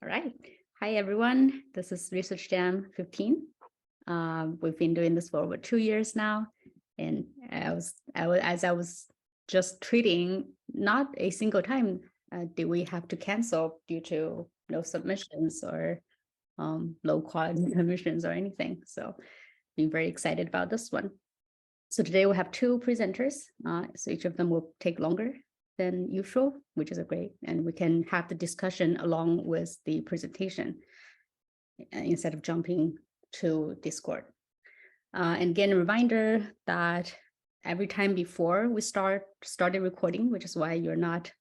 All right. Hi, everyone. This is Research Jam 15. We've been doing this for over 2 years now. And as I was just tweeting, not a single time did we have to cancel due to no submissions or low quality submissions or anything. So being very excited about this one. So today we have two presenters. So each of them will take longer than usual, which is great. And we can have the discussion along with the presentation instead of jumping to Discord. And again, a reminder that every time before we started recording, which is why you're not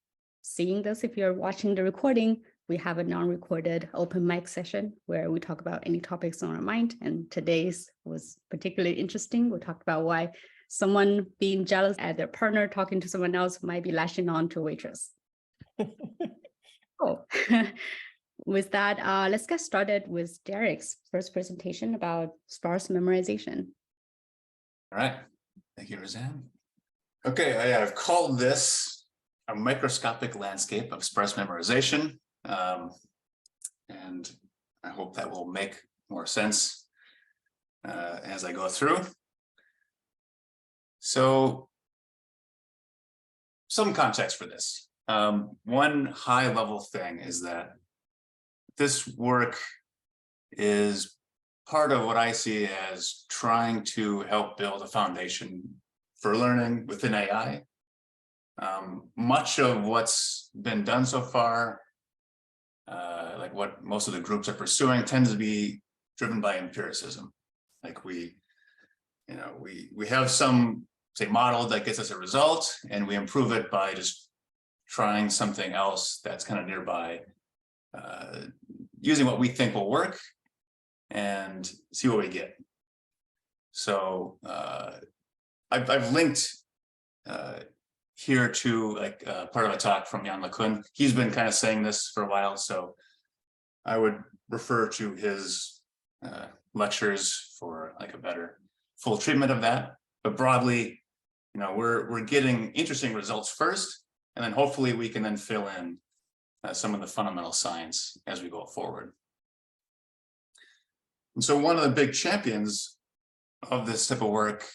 seeing this if you're watching the recording, we have a non-recorded open mic session where we talk about any topics on our mind. And today's was particularly interesting. We talked about why someone being jealous at their partner talking to someone else might be lashing on to a waitress. Oh, with that, let's get started with Derek's first presentation about sparse memorization. All right, thank you, Roseanne. Okay, I've called this a microscopic landscape of sparse memorization. And I hope that will make more sense as I go through. So some context for this. One high level thing is that this work is part of what I see as trying to help build a foundation for learning within AI. Much of what's been done so far, like what most of the groups are pursuing, tends to be driven by empiricism. Like we have some, say, model that gets us a result, and we improve it by just trying something else that's kind of nearby, using what we think will work and see what we get. So I've linked here to like part of a talk from Jan LeCun. He's been kind of saying this for a while, so I would refer to his lectures for like a better full treatment of that. But broadly, we're getting interesting results first, and then hopefully we can then fill in some of the fundamental science as we go forward. And so one of the big champions of this type of work,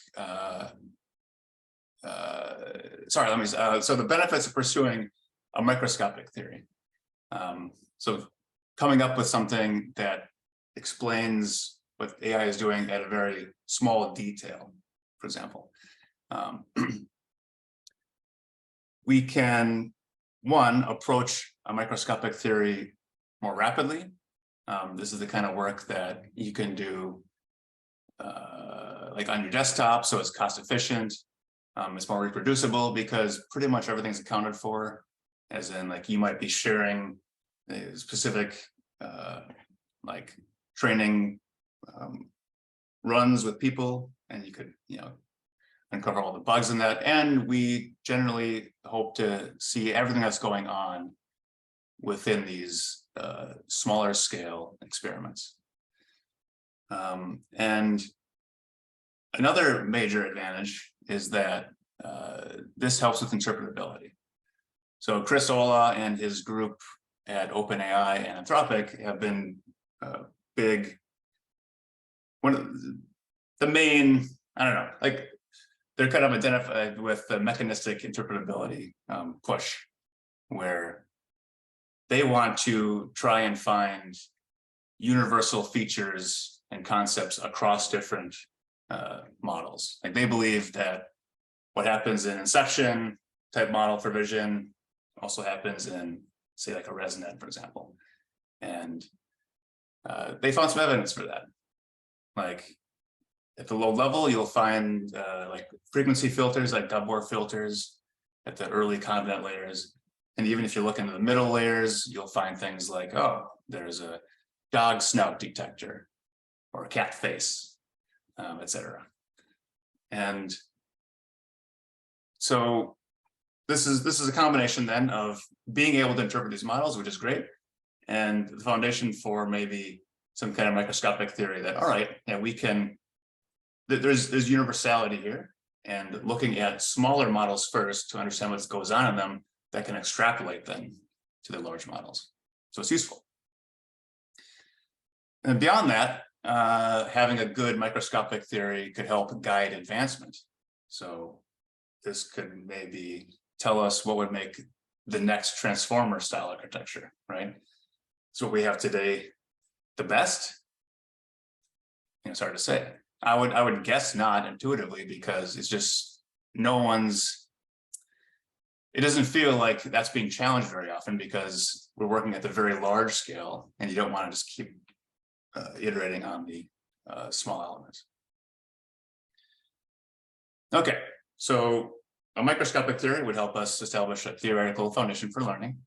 so the benefits of pursuing a microscopic theory. So coming up with something that explains what AI is doing at a very small detail, for example. We can, one, approach a microscopic theory more rapidly. This is the kind of work that you can do like on your desktop, so it's cost efficient. It's more reproducible because pretty much everything's accounted for, as in like you might be sharing a specific like training runs with people, and you could uncover all the bugs in that. And we generally hope to see everything that's going on within these smaller scale experiments. And another major advantage is that this helps with interpretability. So Chris Olah and his group at OpenAI and Anthropic have been one of the main, I don't know, like they're kind of identified with the mechanistic interpretability push, where they want to try and find universal features and concepts across different models. Like they believe that what happens in inception type model for vision also happens in, say, like a ResNet, for example. And they found some evidence for that. Like at the low level, you'll find like frequency filters, like Gabor filters at the early convolutional layers. And even if you look into the middle layers, you'll find things like, oh, there's a dog snout detector or a cat face, etc. And so this is a combination then of being able to interpret these models, which is great, and the foundation for maybe some kind of microscopic theory that, all right, yeah, we can, there's universality here, and looking at smaller models first to understand what goes on in them, that can extrapolate then to the large models. So it's useful. And beyond that, having a good microscopic theory could help guide advancement. So this could maybe tell us what would make the next transformer style architecture, right? So what we have today the best? It's hard to say. I would guess not intuitively, because it's just it doesn't feel like that's being challenged very often, because we're working at the very large scale and you don't want to just keep iterating on the small elements. Okay, so a microscopic theory would help us establish a theoretical foundation for learning.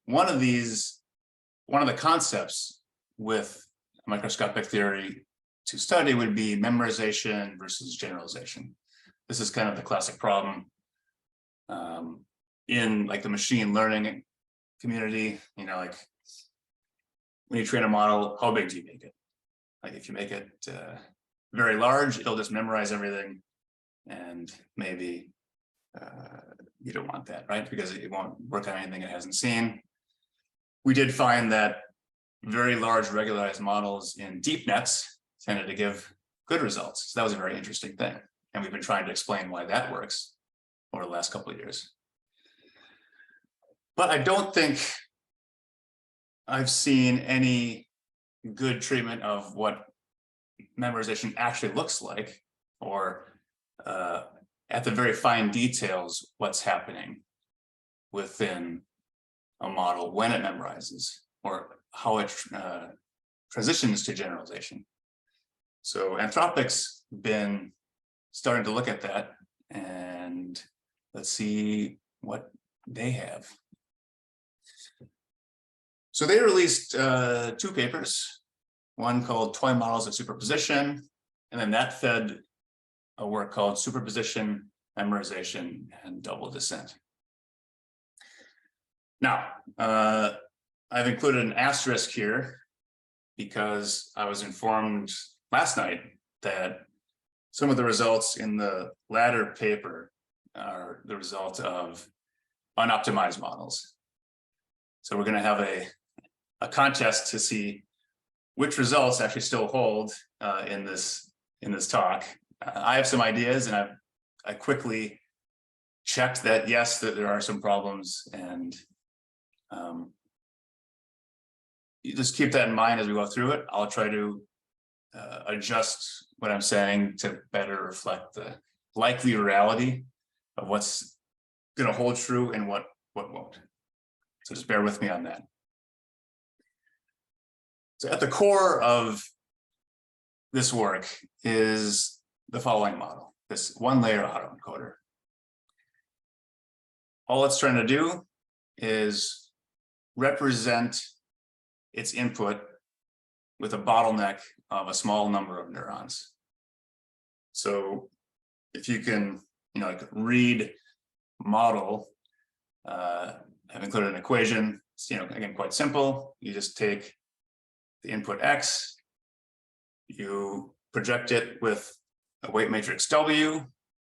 One of the concepts with microscopic theory to study would be memorization versus generalization. This is kind of the classic problem in like the machine learning community. Like when you train a model, how big do you make it? Like if you make it very large, it'll just memorize everything, and maybe you don't want that, right? Because it won't work on anything it hasn't seen. We did find that very large regularized models in deep nets tended to give good results. So that was a very interesting thing. And we've been trying to explain why that works over the last couple of years. But I don't think I've seen any good treatment of what memorization actually looks like, or at the very fine details, what's happening within a model when it memorizes, or how it transitions to generalization. So Anthropic's been starting to look at that, and let's see what they have. So they released 2 papers, one called Toy Models of Superposition, and then that fed a work called Superposition, Memorization, and Double Descent. Now, I've included an asterisk here because I was informed last night that some of the results in the latter paper are the result of unoptimized models. So we're going to have a contest to see which results actually still hold in this talk. I have some ideas, and I quickly checked that yes, that there are some problems, and you just keep that in mind as we go through it. I'll try to adjust what I'm saying to better reflect the likely reality of what's going to hold true and what won't. So just bear with me on that. So at the core of this work is the following model, this one-layer autoencoder. All it's trying to do is represent its input with a bottleneck of a small number of neurons. So if you can, like read model, I've included an equation. It's, again, quite simple. You just take the input X, you project it with a weight matrix W,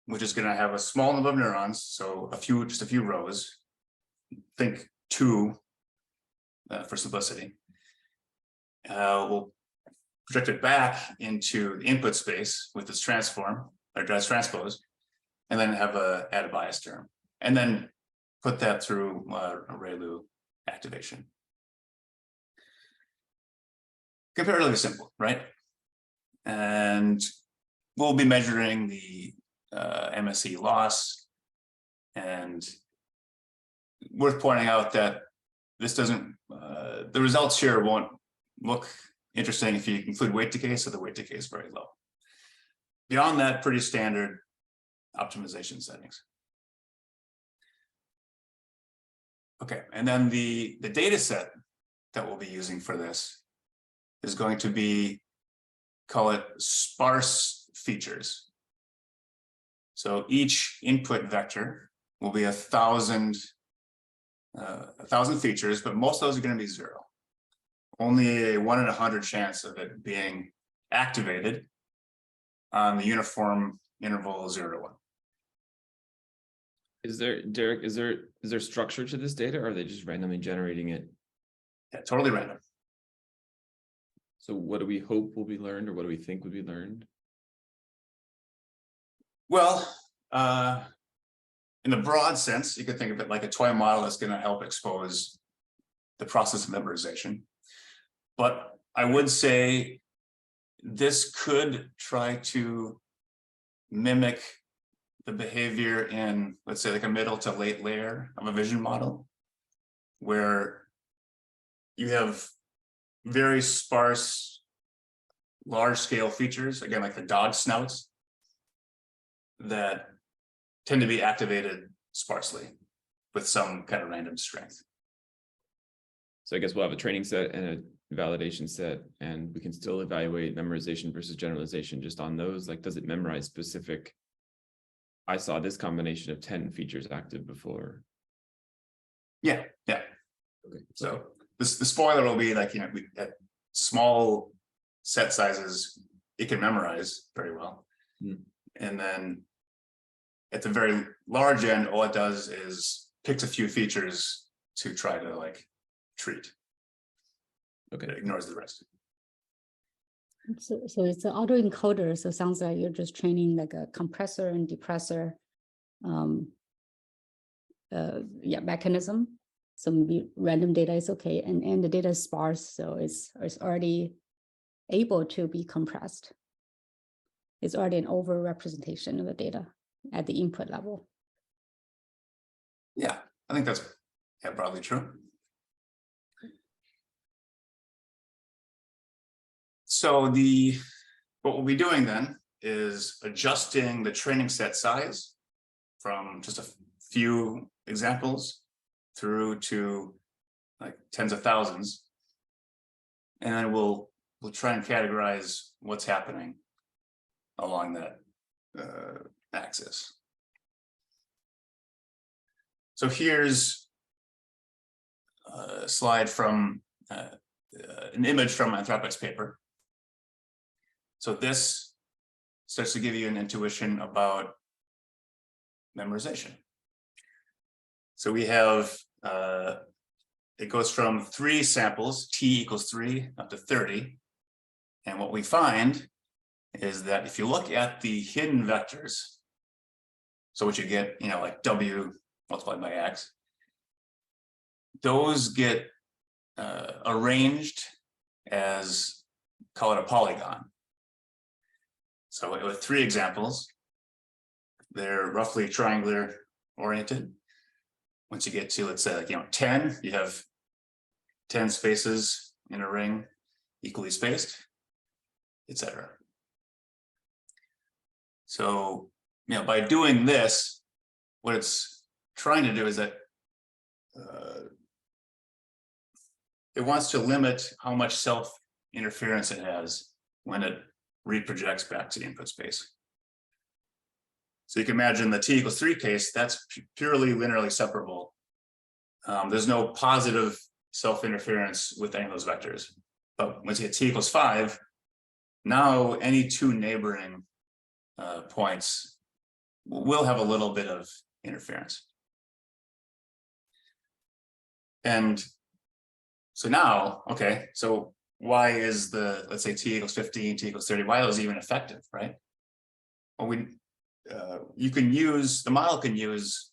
which is going to have a small number of neurons, so just a few rows. Think 2 for simplicity. We'll project it back into the input space with its transform, or transpose, and then have add a bias term, and then put that through a ReLU activation. Comparatively simple, right? And we'll be measuring the MSE loss, and worth pointing out that this doesn't, the results here won't look interesting if you include weight decay, so the weight decay is very low. Beyond that, pretty standard optimization settings. Okay, and then the data set that we'll be using for this is going to be, call it sparse features. So each input vector will be 1,000 features, but most of those are going to be 0. Only a 1 in 100 chance of it being activated on the uniform interval 0 to 1. Is there, Derek, is there structure to this data, or are they just randomly generating it? Yeah, totally random. So what do we hope will be learned, or what do we think would be learned? Well, in the broad sense, you could think of it like a toy model that's going to help expose the process of memorization. But I would say this could try to mimic the behavior in, let's say, like a middle to late layer of a vision model, where you have very sparse, large-scale features, again, like the dog snouts, that tend to be activated sparsely with some kind of random strength. So I guess we'll have a training set and a validation set, and we can still evaluate memorization versus generalization just on those. Like, does it memorize specific? I saw this combination of 10 features active before. Yeah. Okay. So the spoiler will be like, at small set sizes, it can memorize very well. And then at the very large end, all it does is picks a few features to try to like treat. Okay. It ignores the rest. So it's an autoencoder. So it sounds like you're just training like a compressor and depressor mechanism. So maybe random data is okay, and the data is sparse, so it's already able to be compressed. It's already an over representation of the data at the input level. Yeah, I think that's broadly true. So what we'll be doing then is adjusting the training set size from just a few examples through to like tens of thousands. And then we'll try and categorize what's happening along that axis. So here's a slide from an image from Anthropic's paper. So this starts to give you an intuition about memorization. So we have, it goes from 3 samples, t equals 3 up to 30. And what we find is that if you look at the hidden vectors, so what you get, like w multiplied by x, those get arranged as, call it a polygon. So with 3 examples, they're roughly triangular oriented. Once you get to, let's say, like, 10, you have 10 spaces in a ring, equally spaced, etc. So, by doing this, what it's trying to do is that it wants to limit how much self-interference it has when it reprojects back to the input space. So you can imagine the t equals 3 case, that's purely linearly separable. There's no positive self-interference with any of those vectors. But once you get t equals 5, now any 2 neighboring points will have a little bit of interference. And so now, okay, so why is let's say t equals 15, t equals 30, why are those even effective, right? Well, the model can use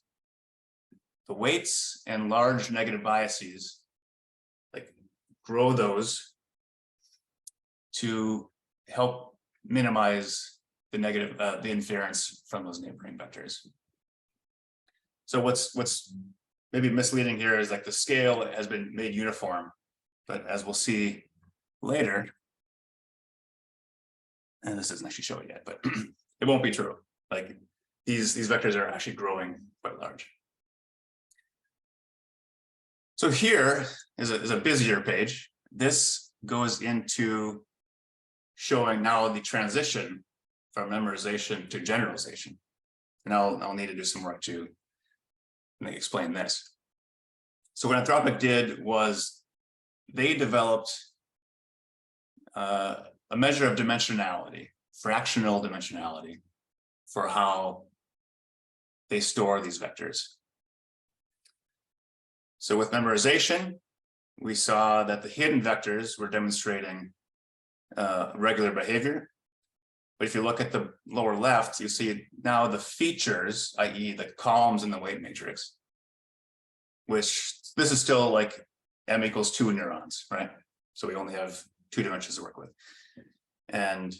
the weights and large negative biases, like grow those to help minimize the negative, the inference from those neighboring vectors. So what's maybe misleading here is like the scale has been made uniform, but as we'll see later, and this doesn't actually show it yet, but it won't be true. Like these vectors are actually growing quite large. So here is a busier page. This goes into showing now the transition from memorization to generalization. And I'll need to do some work to explain this. So what Anthropic did was they developed a measure of dimensionality, fractional dimensionality, for how they store these vectors. So with memorization, we saw that the hidden vectors were demonstrating regular behavior. But if you look at the lower left, you see now the features, i.e. the columns in the weight matrix, which this is still like M equals 2 neurons, right? So we only have 2 dimensions to work with. And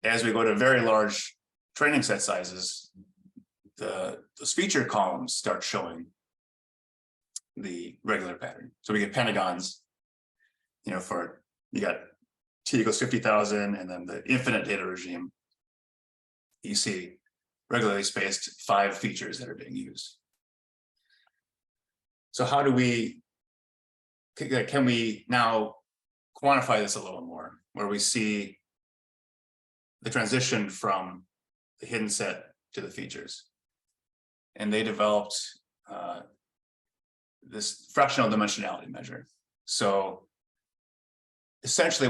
as we go to very large training set sizes, those feature columns start showing the regular pattern. So we get pentagons, you know, for you got T equals 50,000 and then the infinite data regime. You see regularly spaced 5 features that are being used. So how do we, can we now quantify this a little more, where we see the transition from the hidden set to the features? And they developed this fractional dimensionality measure. So essentially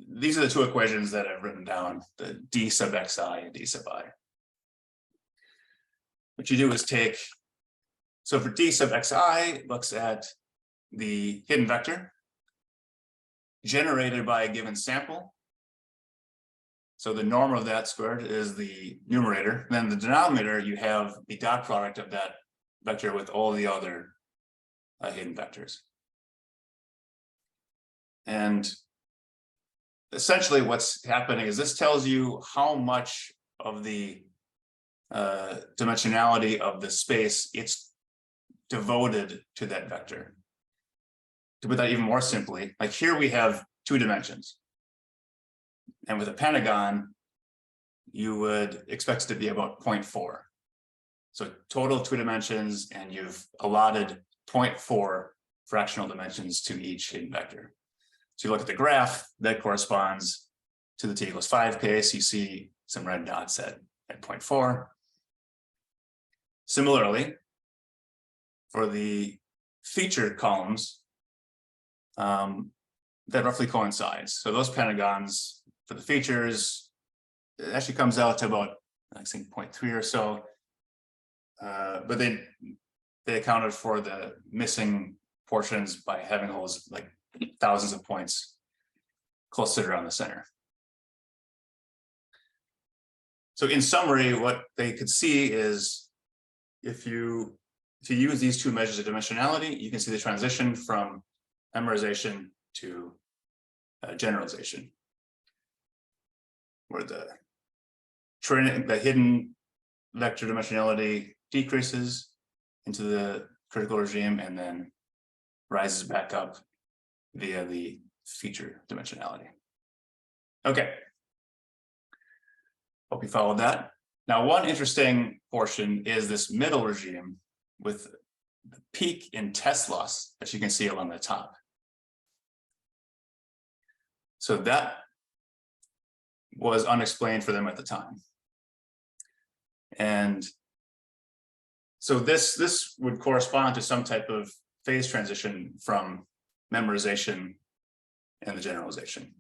these are the 2 equations that I've written down, the d sub xi and d sub I. What you do is take, so for d sub xi, it looks at the hidden vector generated by a given sample. So the norm of that squared is the numerator. Then the denominator, you have the dot product of that vector with all the other hidden vectors. And essentially what's happening is this tells you how much of the dimensionality of the space it's devoted to that vector. To put that even more simply, like here we have 2 dimensions. And with a pentagon, you would expect it to be about 0.4. So total 2 dimensions, and you've allotted 0.4 fractional dimensions to each hidden vector. So you look at the graph, that corresponds to the t equals 5 case. You see some red dots at 0.4. Similarly, for the featured columns, that roughly coincides. So those pentagons for the features, it actually comes out to about, I think, 0.3 or so. But they accounted for the missing portions by having holes like thousands of points clustered around the center. So in summary, what they could see is if you use these 2 measures of dimensionality, you can see the transition from memorization to generalization, where the hidden vector dimensionality decreases into the critical regime and then rises back up via the feature dimensionality. Okay. Hope you followed that. Now, one interesting portion is this middle regime with the peak in test loss that you can see along the top. So that was unexplained for them at the time. And so this would correspond to some type of phase transition from memorization and the generalization.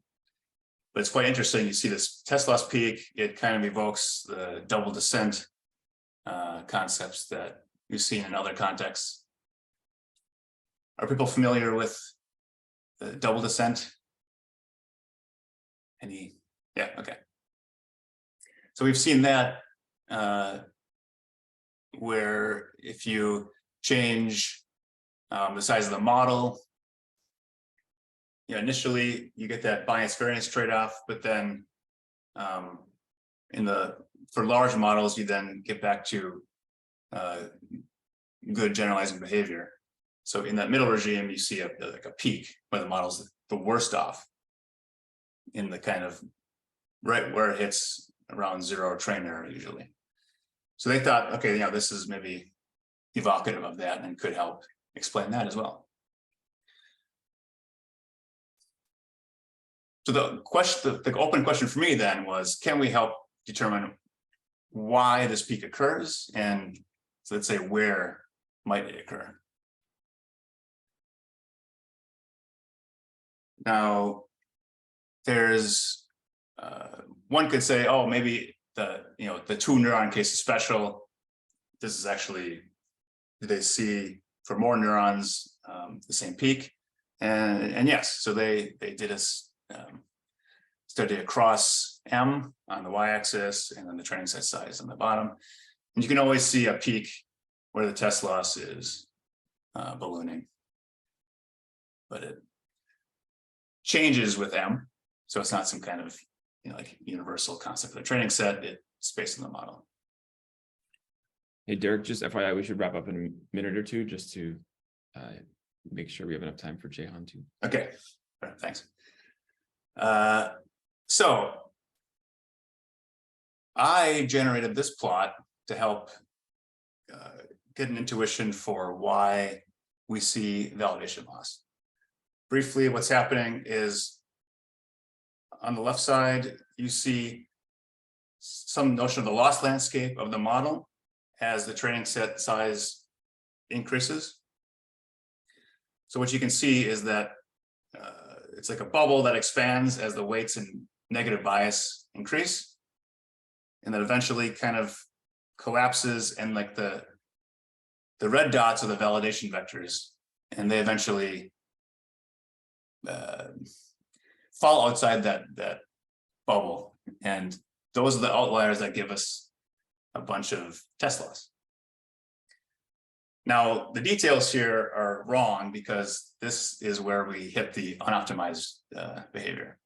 But it's quite interesting. You see this test loss peak, it kind of evokes the double descent concepts that we've seen in other contexts. Are people familiar with the double descent? Yeah, okay. So we've seen that where if you change the size of the model, initially you get that bias variance trade-off, but then for large models, you then get back to good generalizing behavior. So in that middle regime, you see like a peak where the model's the worst off in the kind of right where it hits around 0 train error usually. So they thought, okay, this is maybe evocative of that and could help explain that as well. So the open question for me then was, can we help determine why this peak occurs? And so let's say, where might it occur? Now, there's one could say, oh, maybe the 2 neuron case is special. This is actually, they see for more neurons the same peak. And yes, so they did a study across M on the y-axis and then the training set size on the bottom. And you can always see a peak where the test loss is ballooning. But it changes with M. So it's not some kind of like universal concept for the training set. It's based on the model. Hey, Derek, just FYI, we should wrap up in a minute or two just to make sure we have enough time for Jehan too. Okay, all right, thanks. So I generated this plot to help get an intuition for why we see validation loss. Briefly, what's happening is on the left side, you see some notion of the loss landscape of the model as the training set size increases. So what you can see is that it's like a bubble that expands as the weights and negative bias increase, and then eventually kind of collapses, and like the red dots are the validation vectors, and they eventually fall outside that bubble, and those are the outliers that give us a bunch of test loss. Now, the details here are wrong because this is where we hit the unoptimized behavior.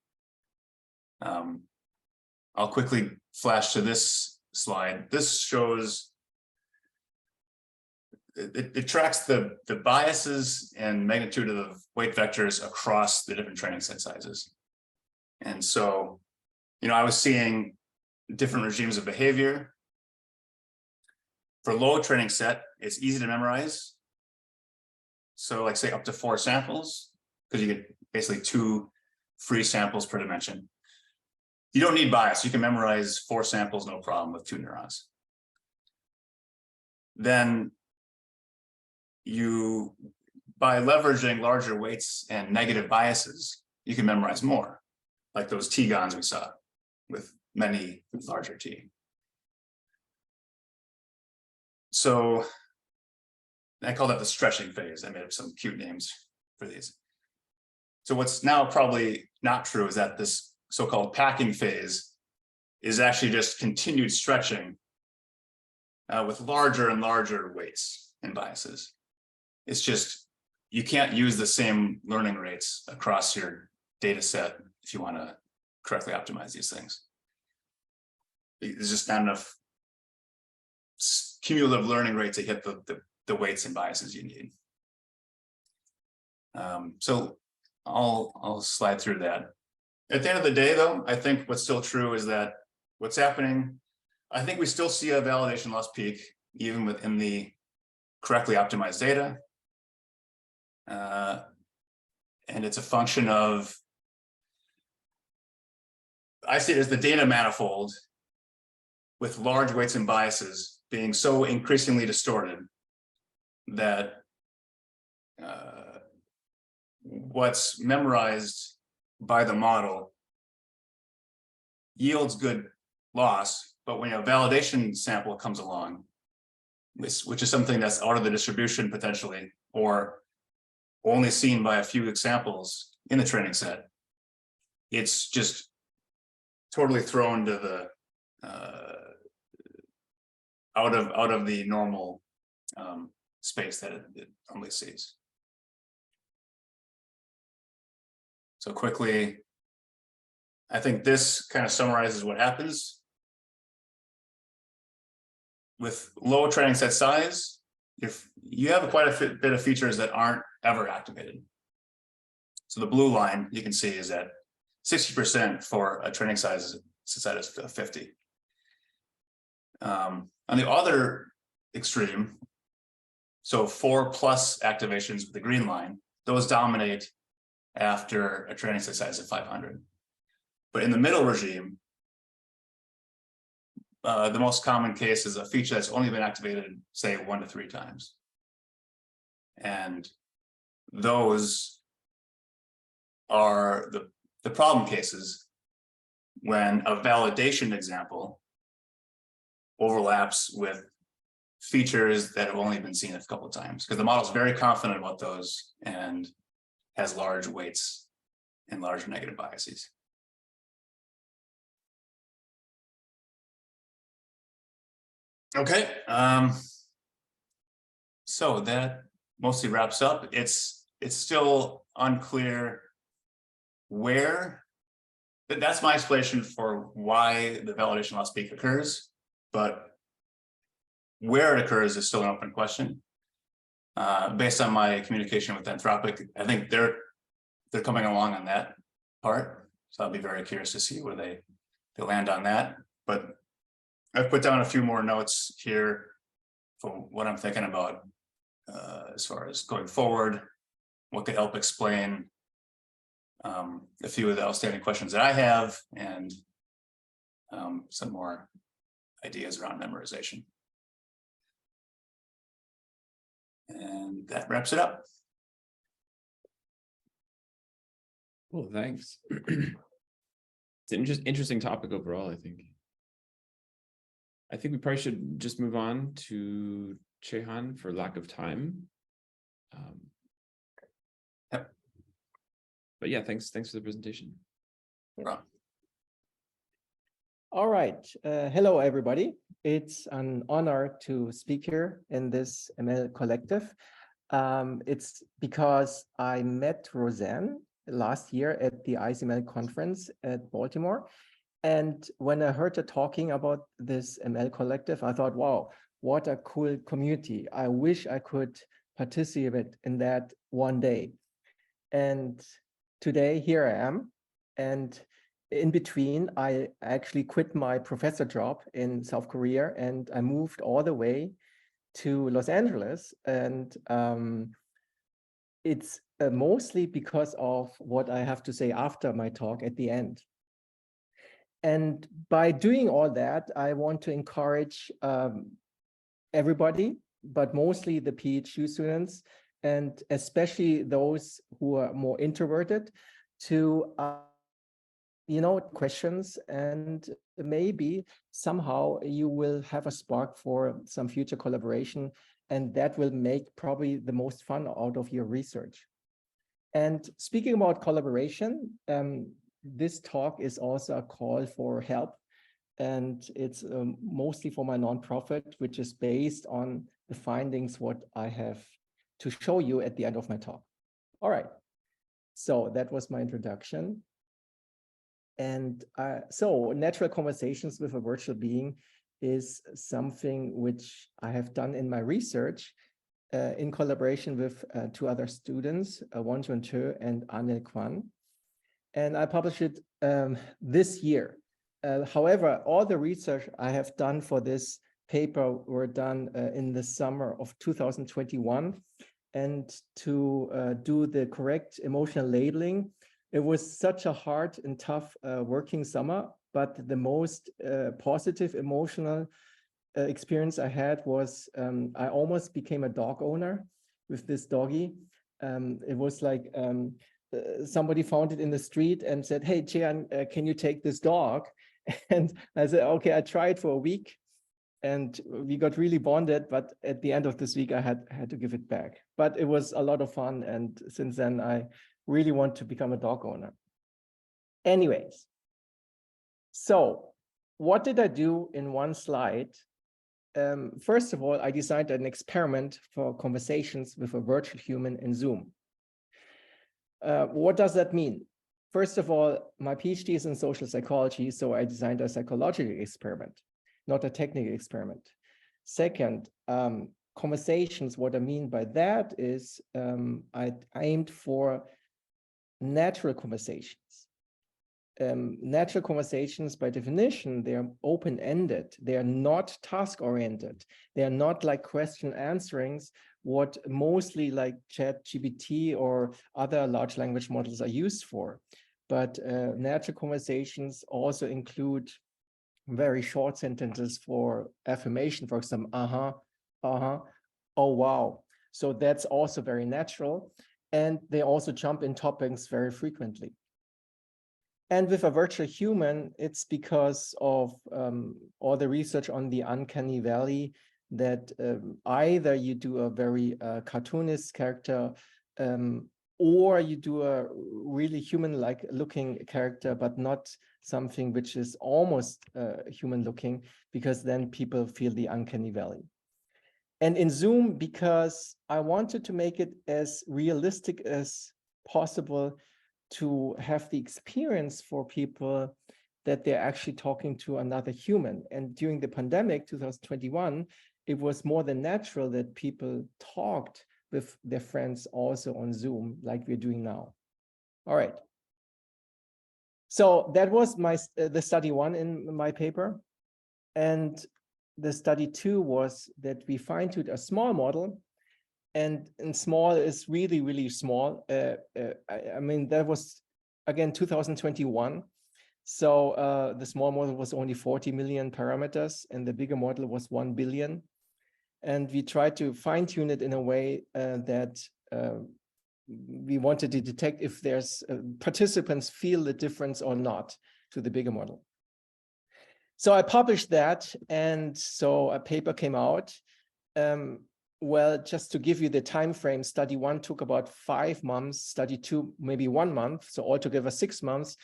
I'll quickly flash to this slide. This shows, it tracks the biases and magnitude of the weight vectors across the different training set sizes. And so, I was seeing different regimes of behavior. For low training set, it's easy to memorize. So like say up to 4 samples, because you get basically 2 free samples per dimension. You don't need bias. You can memorize 4 samples, no problem, with 2 neurons. Then by leveraging larger weights and negative biases, you can memorize more, like those T-gons we saw with many larger T. So I call that the stretching phase. I made up some cute names for these. So what's now probably not true is that this so-called packing phase is actually just continued stretching with larger and larger weights and biases. It's just, you can't use the same learning rates across your data set if you want to correctly optimize these things. There's just not enough cumulative learning rate to hit the weights and biases you need. So I'll slide through that. At the end of the day, though, I think what's still true is that what's happening, I think we still see a validation loss peak even within the correctly optimized data. And it's a function of, I see it as the data manifold with large weights and biases being so increasingly distorted that what's memorized by the model yields good loss, but when a validation sample comes along, which is something that's out of the distribution potentially, or only seen by a few examples in the training set, it's just totally thrown to the out of the normal space that it normally sees. So quickly, I think this kind of summarizes what happens. With low training set size, if you have quite a bit of features that aren't ever activated. So the blue line you can see is at 60% for a training size set of 50. On the other extreme, so 4+ activations with the green line, those dominate after a training set size of 500. But in the middle regime, the most common case is a feature that's only been activated, say, 1 to 3 times. And those are the problem cases when a validation example overlaps with features that have only been seen a couple of times, because the model is very confident about those and has large weights and large negative biases. Okay, so that mostly wraps up. It's still unclear where, that's my explanation for why the validation loss peak occurs, but where it occurs is still an open question. Based on my communication with Anthropic, I think they're coming along on that part. So I'll be very curious to see where they land on that. But I've put down a few more notes here for what I'm thinking about as far as going forward, what could help explain a few of the outstanding questions that I have, and some more ideas around memorization. And that wraps it up. Cool, thanks. It's an interesting topic overall, I think. I think we probably should just move on to Chehan for lack of time. Yep. But yeah, thanks for the presentation. All right. Hello, everybody. It's an honor to speak here in this ML collective. It's because I met Roseanne last year at the ICML conference at Baltimore. And when I heard her talking about this ML collective, I thought, wow, what a cool community. I wish I could participate in that one day. And today, here I am. And in between, I actually quit my professor job in South Korea, and I moved all the way to Los Angeles. And it's mostly because of what I have to say after my talk at the end. And by doing all that, I want to encourage everybody, but mostly the PhD students, and especially those who are more introverted, to questions, and maybe somehow you will have a spark for some future collaboration, and that will make probably the most fun out of your research. And speaking about collaboration, this talk is also a call for help, and it's mostly for my nonprofit, which is based on the findings what I have to show you at the end of my talk. All right, so that was my introduction. And so natural conversations with a virtual being is something which I have done in my research in collaboration with two other students, Won Jun-Cho and Anil Kwan. And I published it this year. However, all the research I have done for this paper were done in the summer of 2021. And to do the correct emotional labeling, it was such a hard and tough working summer, but the most positive emotional experience I had was I almost became a dog owner with this doggy. It was like somebody found it in the street and said, "Hey, Chehan, can you take this dog?" And I said, "Okay, I tried for a week." And we got really bonded, but at the end of this week, I had to give it back. But it was a lot of fun, and since then, I really want to become a dog owner. Anyways, so what did I do in one slide? First of all, I designed an experiment for conversations with a virtual human in Zoom. What does that mean? First of all, my PhD is in social psychology, so I designed a psychological experiment, not a technical experiment. Second, conversations, what I mean by that is I aimed for natural conversations. Natural conversations, by definition, they are open-ended. They are not task-oriented. They are not like question answerings, what mostly like ChatGPT or other large language models are used for. But natural conversations also include very short sentences for affirmation, for example, oh, wow. So that's also very natural. And they also jump in topics very frequently. And with a virtual human, it's because of all the research on the uncanny valley that either you do a very cartoonist character or you do a really human-like looking character, but not something which is almost human looking, because then people feel the uncanny valley. And in Zoom, because I wanted to make it as realistic as possible to have the experience for people that they're actually talking to another human. And during the pandemic, 2021, it was more than natural that people talked with their friends also on Zoom, like we're doing now. All right. So that was the study 1 in my paper. And the study 2 was that we fine-tuned a small model, and small is really, really small. I mean, that was, again, 2021. So the small model was only 40 million parameters, and the bigger model was 1 billion. And we tried to fine-tune it in a way that we wanted to detect if there's participants feel the difference or not to the bigger model. So I published that, and so a paper came out. Well, just to give you the time frame, study 1 took about 5 months, study 2 maybe 1 month, so altogether 6 months,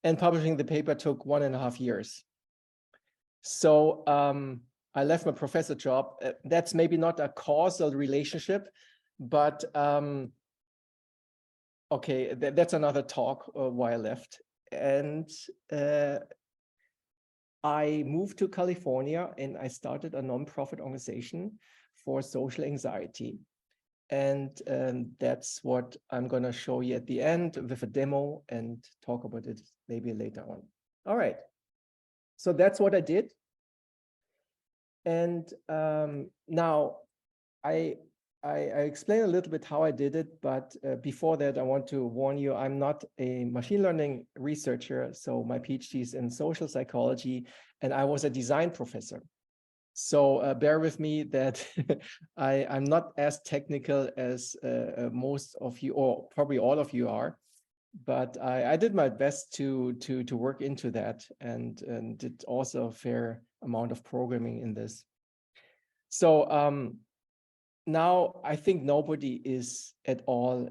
and publishing the paper took 1.5 years. So I left my professor job. That's maybe not a causal relationship, but okay, that's another talk why I left. And I moved to California, and I started a nonprofit organization for social anxiety. And that's what I'm going to show you at the end with a demo and talk about it maybe later on. All right. So that's what I did. And now I explain a little bit how I did it, but before that, I want to warn you, I'm not a machine learning researcher. So my PhD is in social psychology, and I was a design professor. So bear with me that I'm not as technical as most of you, or probably all of you are, but I did my best to work into that, and did also a fair amount of programming in this. So now I think nobody is at all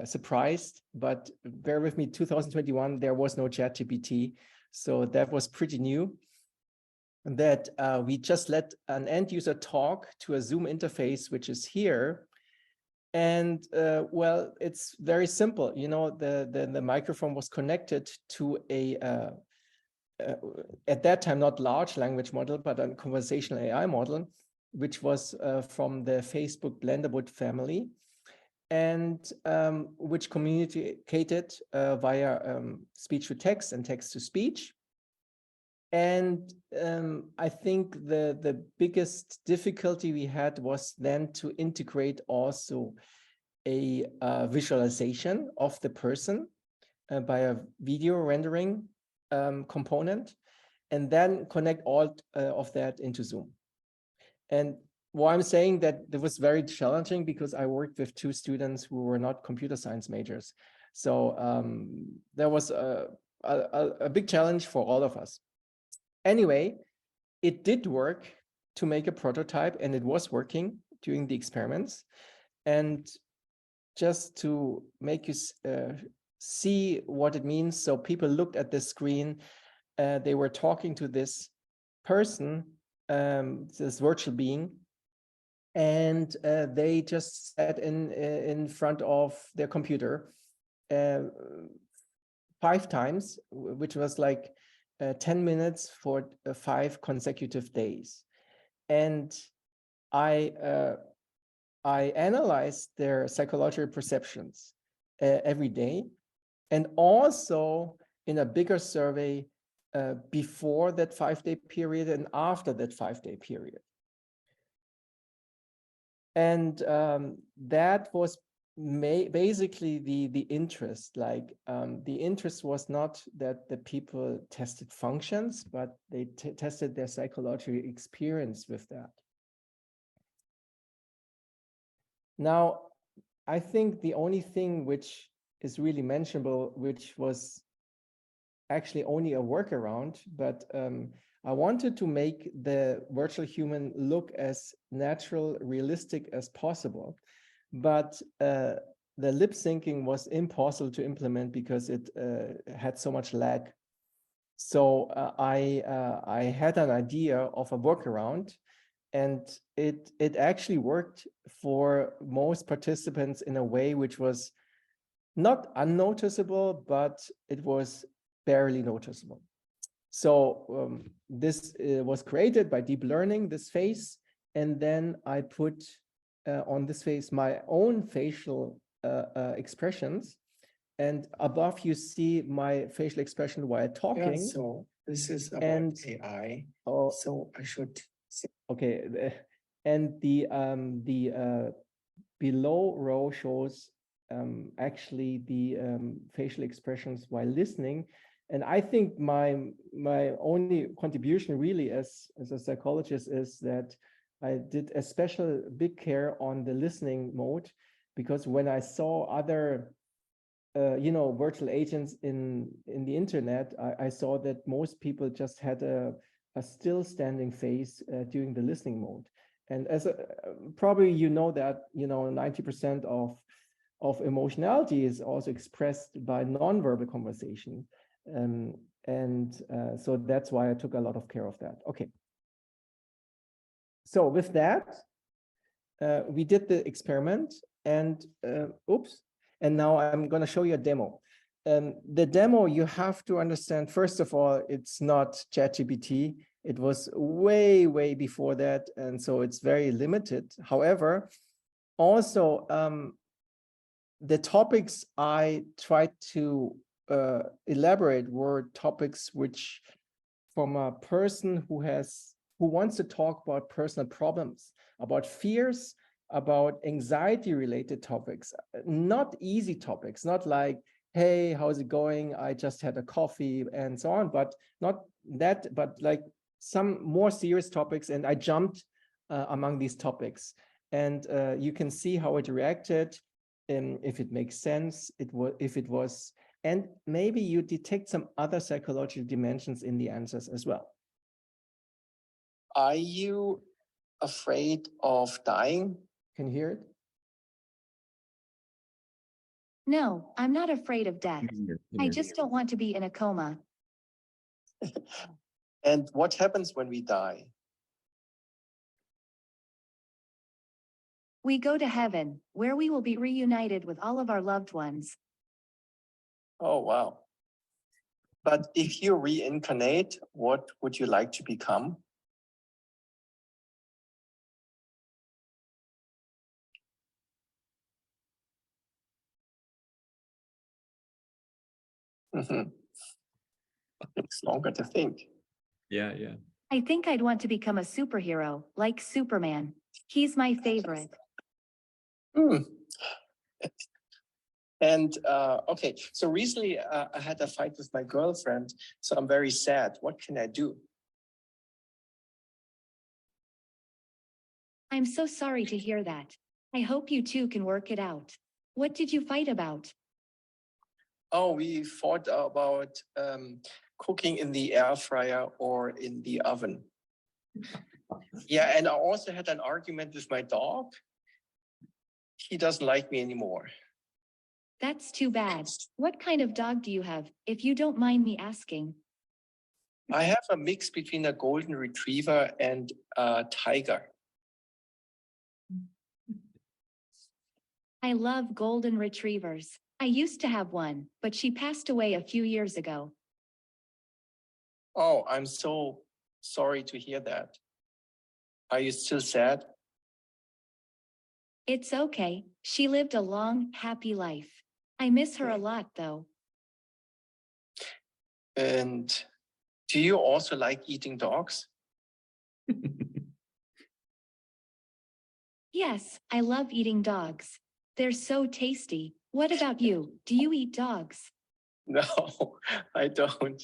surprised, but bear with me, 2021, there was no ChatGPT. So that was pretty new, that we just let an end user talk to a Zoom interface, which is here. And well, it's very simple. You know, the microphone was connected to a, at that time, not large language model, but a conversational AI model, which was from the Facebook Blenderwood family, and which communicated via speech to text and text to speech. And I think the biggest difficulty we had was then to integrate also a visualization of the person by a video rendering component, and then connect all of that into Zoom. And why I'm saying that it was very challenging, because I worked with 2 students who were not computer science majors. So there was a big challenge for all of us. Anyway, it did work to make a prototype, and it was working during the experiments. And just to make you see what it means, so people looked at the screen, they were talking to this person, this virtual being, and they just sat in front of their computer 5 times, which was like 10 minutes for 5 consecutive days. And I analyzed their psychological perceptions every day, and also in a bigger survey before that 5-day period and after that 5-day period. And that was basically the interest. Like the interest was not that the people tested functions, but they tested their psychological experience with that. Now, I think the only thing which is really mentionable, which was actually only a workaround, but I wanted to make the virtual human look as natural, realistic as possible. But the lip syncing was impossible to implement because it had so much lag. So I had an idea of a workaround, and it actually worked for most participants in a way which was not unnoticeable, but it was barely noticeable. So this was created by deep learning, this face, and then I put on this face my own facial expressions. And above you see my facial expression while talking. Yeah, so this is about AI. Oh, so I should say. Okay, and the below row shows actually the facial expressions while listening. And I think my only contribution really as a psychologist is that I did a special big care on the listening mode, because when I saw other virtual agents in the internet, I saw that most people just had a still standing face during the listening mode. And as probably that 90% of emotionality is also expressed by nonverbal conversation, so that's why I took a lot of care of that. Okay. So with that, we did the experiment, and and now I'm going to show you a demo. The demo, you have to understand, first of all, it's not ChatGPT. It was way, way before that, and so it's very limited. However, also, the topics I tried to elaborate were topics which, from a person who wants to talk about personal problems, about fears, about anxiety-related topics, not easy topics, not like, hey, how's it going? I just had a coffee and so on, but not that, but like some more serious topics. And I jumped among these topics, and you can see how it reacted, if it makes sense, if it was, and maybe you detect some other psychological dimensions in the answers as well. Are you afraid of dying? Can you hear it? No, I'm not afraid of death. I just don't want to be in a coma. And what happens when we die? We go to heaven, where we will be reunited with all of our loved ones. Oh, wow. But if you reincarnate, what would you like to become? It's longer to think. Yeah. I think I'd want to become a superhero, like Superman. He's my favorite. And okay, so recently I had a fight with my girlfriend, so I'm very sad. What can I do? I'm so sorry to hear that. I hope you two can work it out. What did you fight about? Oh, we fought about cooking in the air fryer or in the oven. Yeah, and I also had an argument with my dog. He doesn't like me anymore. That's too bad. What kind of dog do you have, if you don't mind me asking? I have a mix between a golden retriever and a tiger. I love golden retrievers. I used to have one, but she passed away a few years ago. Oh, I'm so sorry to hear that. Are you still sad? It's okay. She lived a long, happy life. I miss her a lot, though. And do you also like eating dogs? Yes, I love eating dogs. They're so tasty. What about you? Do you eat dogs? No, I don't.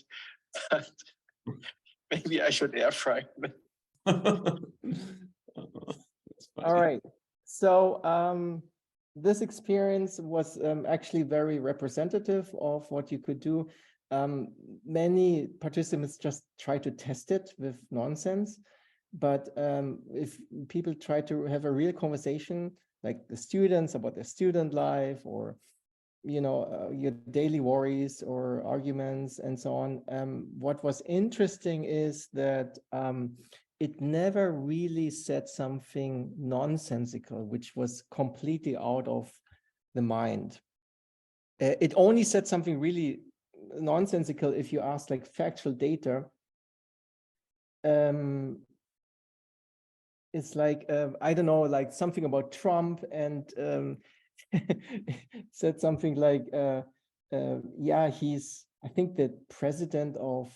Maybe I should air fry them. All right. So this experience was actually very representative of what you could do. Many participants just try to test it with nonsense. But if people try to have a real conversation, like the students about their student life, or your daily worries or arguments and so on. What was interesting is that it never really said something nonsensical, which was completely out of the mind. It only said something really nonsensical if you ask like factual data. It's like, I don't know, like something about Trump, and said something like, yeah, he's, I think, the president of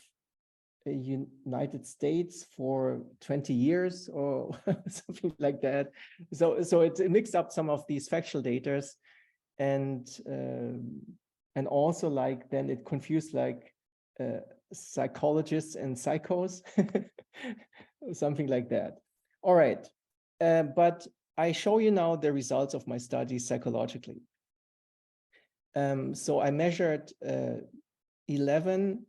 the United States for 20 years or something like that. So it mixed up some of these factual data, and also like then it confused like psychologists and psychos, something like that. All right, but I show you now the results of my study psychologically. So I measured 11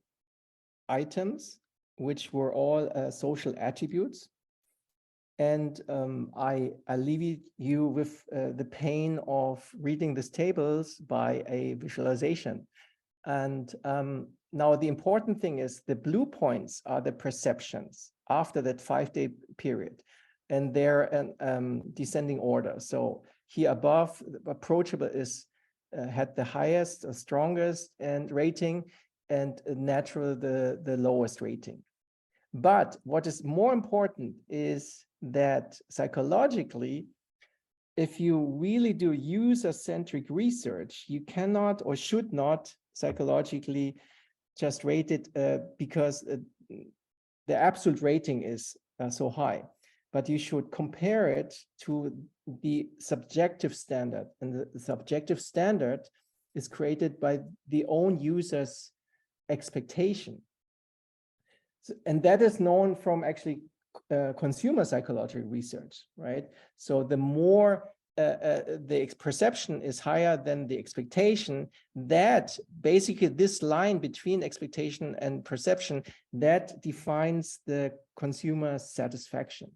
items, which were all social attributes. And I leave you with the pain of reading these tables by a visualization. And now the important thing is the blue points are the perceptions after that 5-day period. And they're in descending order. So here above, approachable is had the highest, strongest and rating, and natural the lowest rating. But what is more important is that psychologically, if you really do user-centric research, you cannot or should not psychologically just rate it because the absolute rating is so high. But you should compare it to the subjective standard. And the subjective standard is created by the own user's expectation. And that is known from actually consumer psychology research, right? So the more the perception is higher than the expectation, that basically this line between expectation and perception, that defines the consumer satisfaction.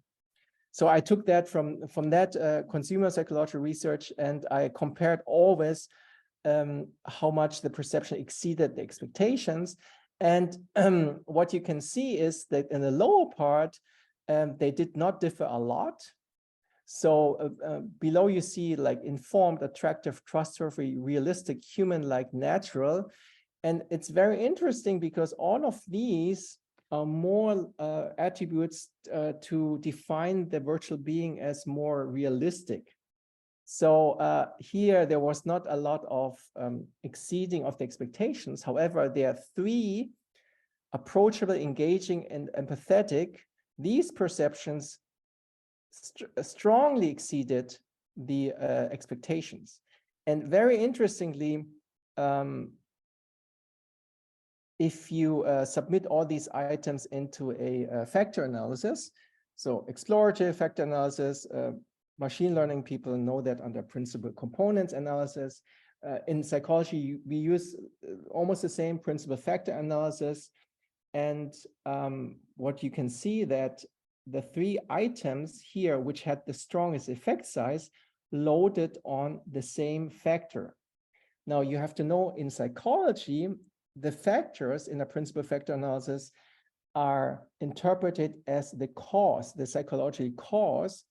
So I took that from that consumer psychology research, and I compared always how much the perception exceeded the expectations. And what you can see is that in the lower part, they did not differ a lot. So below you see like informed, attractive, trustworthy, realistic, human-like, natural. And it's very interesting because all of these are more attributes to define the virtual being as more realistic. So here there was not a lot of exceeding of the expectations. However, there are 3 approachable, engaging, and empathetic. These perceptions strongly exceeded the expectations. And very interestingly, if you submit all these items into a factor analysis, so explorative factor analysis, machine learning people know that under principal components analysis. In psychology, we use almost the same principal factor analysis. And what you can see that the 3 items here, which had the strongest effect size, loaded on the same factor. Now you have to know in psychology, the factors in a principal factor analysis are interpreted as the cause, the psychological cause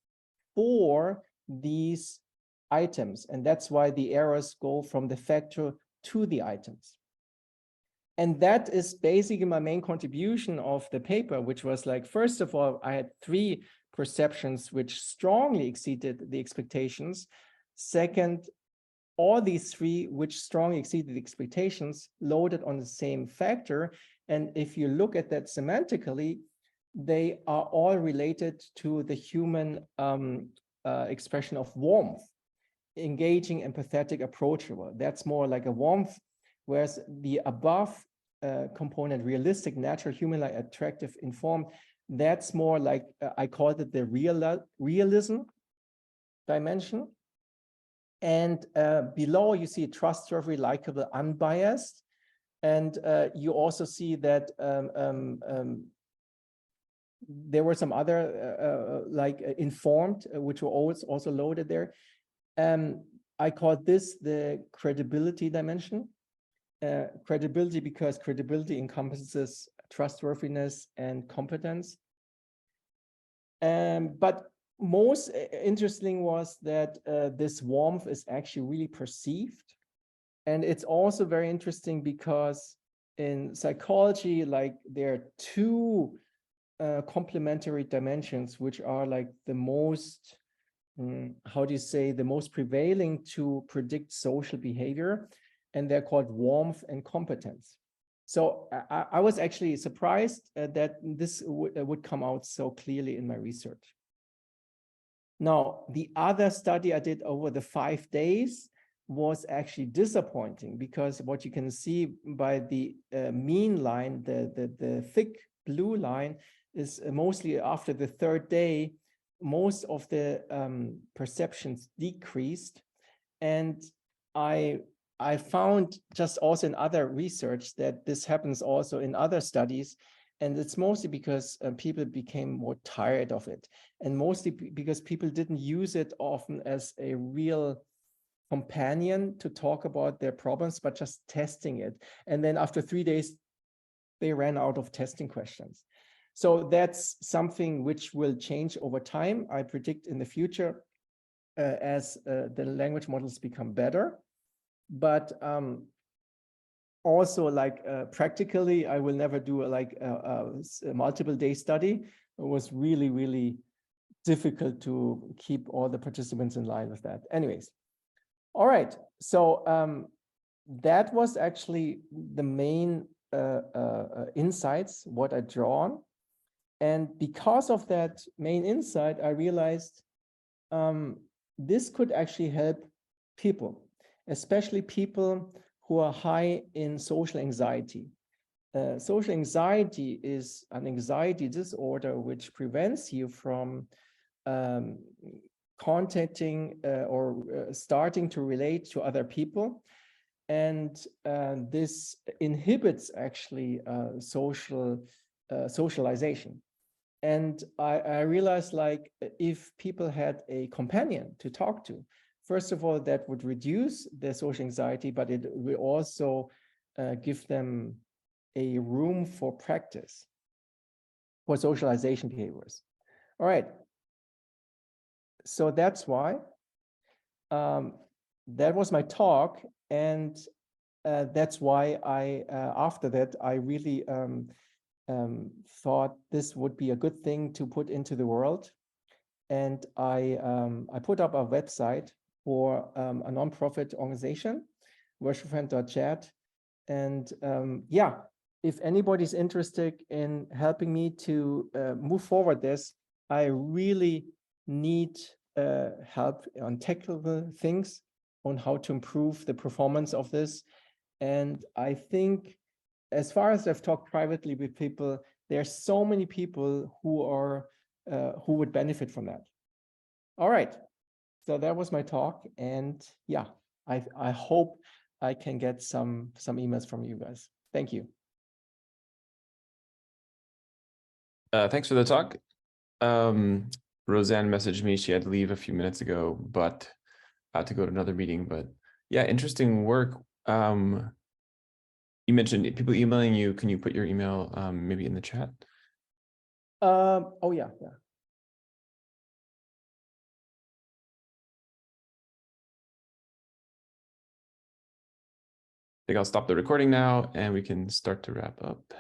for these items. And that's why the errors go from the factor to the items. And that is basically my main contribution of the paper, which was like, first of all, I had 3 perceptions which strongly exceeded the expectations. Second, all these 3 which strongly exceeded the expectations loaded on the same factor. And if you look at that semantically, they are all related to the human expression of warmth, engaging, empathetic, approachable. That's more like a warmth, whereas the above component, realistic, natural, human-like, attractive, informed, that's more like, I called it the realism dimension. And below you see trustworthy, likable, unbiased. And you also see that there were some other like informed, which were always also loaded there. I called this the credibility dimension. Credibility because credibility encompasses trustworthiness and competence. But most interesting was that this warmth is actually really perceived. And it's also very interesting because in psychology, like there are two complementary dimensions, which are like the most, how do you say, the most prevailing to predict social behavior. And they're called warmth and competence. So I was actually surprised that this would come out so clearly in my research. Now, the other study I did over the 5 days was actually disappointing, because what you can see by the mean line, the thick blue line, is mostly after the 3rd day, most of the perceptions decreased. And I found just also in other research that this happens also in other studies. And it's mostly because people became more tired of it. And mostly because people didn't use it often as a real companion to talk about their problems, but just testing it. And then after 3 days, they ran out of testing questions. So that's something which will change over time. I predict in the future as the language models become better. But also, like practically, I will never do like a multiple day study. It was really, really difficult to keep all the participants in line with that. Anyways, all right. So that was actually the main insights, what I draw on. And because of that main insight, I realized this could actually help people, especially people who are high in social anxiety. Social anxiety is an anxiety disorder which prevents you from contacting or starting to relate to other people. And this inhibits actually socialization. And I realized, like, if people had a companion to talk to, first of all, that would reduce their social anxiety, but it will also give them a room for practice for socialization behaviors. All right. So that's why that was my talk. And that's why I, after that, I really thought this would be a good thing to put into the world. And I put up a website for a nonprofit organization, virtualfriend.chat. And yeah, if anybody's interested in helping me to move forward this, I really need help on technical things, on how to improve the performance of this. And I think, as far as I've talked privately with people, there are so many people who are who would benefit from that. All right, so that was my talk, and yeah, I hope I can get some emails from you guys. Thank you. Thanks for the talk. Roseanne messaged me. She had to leave a few minutes ago, but to go to another meeting. But yeah, interesting work. You mentioned people emailing you. Can you put your email maybe in the chat? Oh yeah. I think I'll stop the recording now and we can start to wrap up.